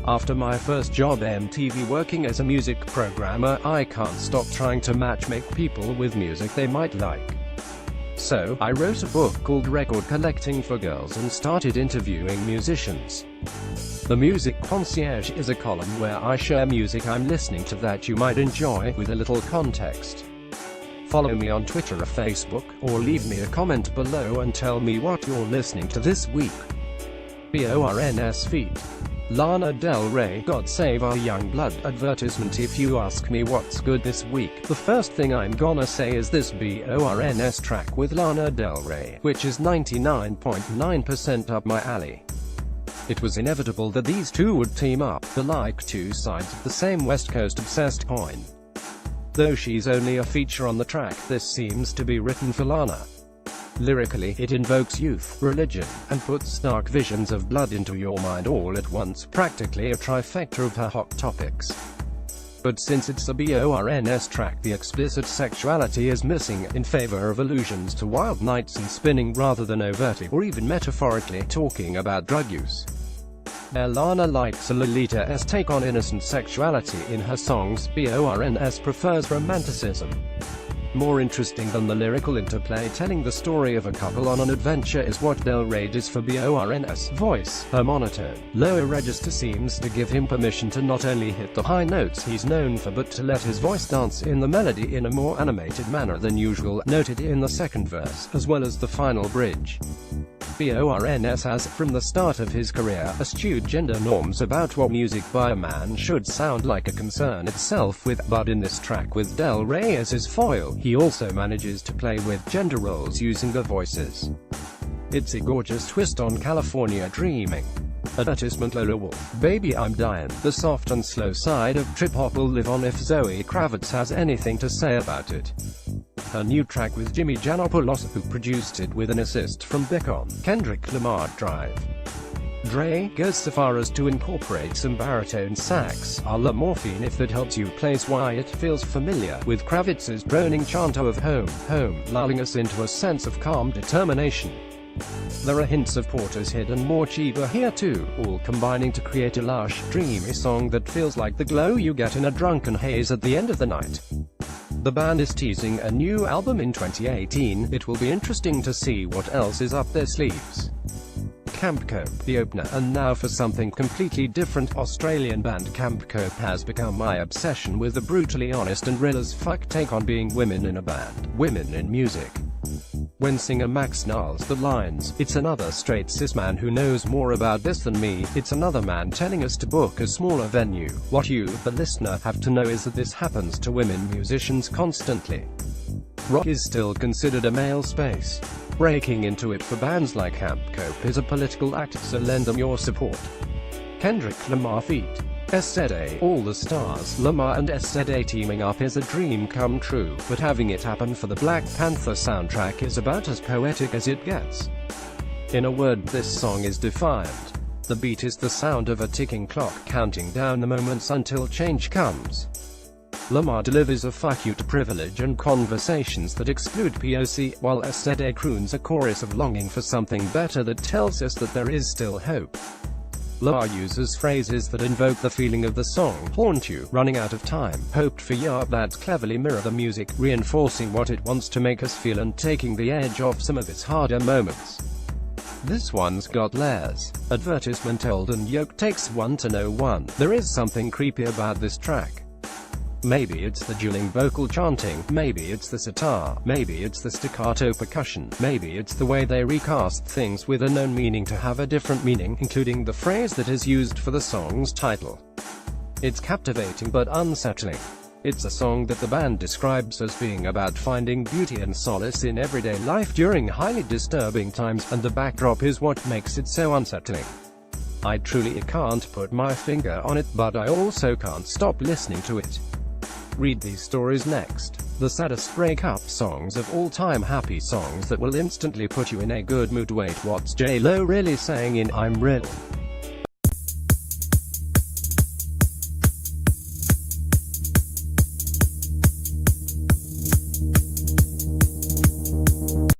After my first job MTV working as a music programmer, I can't stop trying to matchmake people with music they might like. So, I wrote a book called Record Collecting for Girls and started interviewing musicians. The Music Concierge is a column where I share music I'm listening to that you might enjoy, with a little context. Follow me on Twitter or Facebook, or leave me a comment below and tell me what you're listening to this week. BORNS feat. Lana Del Rey, God Save Our Young Blood advertisement. If you ask me what's good this week, the first thing I'm gonna say is this BORNS track with Lana Del Rey, which is 99.9% up my alley. It was inevitable that these two would team up, they're like two sides of the same West Coast obsessed coin. Though she's only a feature on the track, this seems to be written for Lana. Lyrically, it invokes youth, religion, and puts dark visions of blood into your mind all at once, practically a trifecta of her hot topics. But since it's a BORNS track, the explicit sexuality is missing, in favor of allusions to wild nights and spinning rather than overtly, or even metaphorically, talking about drug use. Lana likes a Lolita-esque take on innocent sexuality in her songs, BORNS prefers romanticism. More interesting than the lyrical interplay telling the story of a couple on an adventure is what Del Rey does for BORNS. Voice, her monotone, lower register seems to give him permission to not only hit the high notes he's known for but to let his voice dance in the melody in a more animated manner than usual, noted in the second verse, as well as the final bridge. BORNS has, from the start of his career, eschewed gender norms about what music by a man should sound like, a concern itself with, but in this track with Del Rey as his foil, he also manages to play with gender roles using the voices. It's a gorgeous twist on California Dreaming. Advertisement. Lola Wolf, Baby I'm Dying. The soft and slow side of trip-hop will live on if Zoe Kravitz has anything to say about it. Her new track with Jimmy Janopoulos, who produced it with an assist from Bicon, Kendrick Lamar, Drive. Dre goes so far as to incorporate some baritone sax, a la morphine if that helps you place why it feels familiar, with Kravitz's droning chanto of home, home, lulling us into a sense of calm determination. There are hints of Porter's Hit and more Chiba here too, all combining to create a lush, dreamy song that feels like the glow you get in a drunken haze at the end of the night. The band is teasing a new album in 2018, it will be interesting to see what else is up their sleeves. Camp Cope, the opener, and now for something completely different. Australian band Camp Cope has become my obsession, with a brutally honest and real as fuck take on being women in a band, women in music. When singer Max snarls the lines, "It's another straight cis man who knows more about this than me, it's another man telling us to book a smaller venue. What you, the listener, have to know is that this happens to women musicians constantly. Rock is still considered a male space. Breaking into it for bands like Camp Cope is a political act, so lend them your support." Kendrick Lamar feat. SZA, All the Stars. Lamar and SZA teaming up is a dream come true, but having it happen for the Black Panther soundtrack is about as poetic as it gets. In a word, this song is defiant. The beat is the sound of a ticking clock, counting down the moments until change comes. Lamar delivers a fuck you to privilege and conversations that exclude POC, while SZA croons a chorus of longing for something better that tells us that there is still hope. Lamar uses phrases that invoke the feeling of the song, haunt you, running out of time, hoped for ya, that cleverly mirror the music, reinforcing what it wants to make us feel and taking the edge off some of its harder moments. This one's got layers. Advertisement. Old and Yoke takes one to know one. There is something creepy about this track. Maybe it's the dueling vocal chanting, maybe it's the sitar, maybe it's the staccato percussion, maybe it's the way they recast things with a known meaning to have a different meaning, including the phrase that is used for the song's title. It's captivating but unsettling. It's a song that the band describes as being about finding beauty and solace in everyday life during highly disturbing times, and the backdrop is what makes it so unsettling. I truly can't put my finger on it, but I also can't stop listening to it. Read these stories next. The saddest breakup songs of all time, happy songs that will instantly put you in a good mood. Wait, what's J-Lo really saying in I'm Real?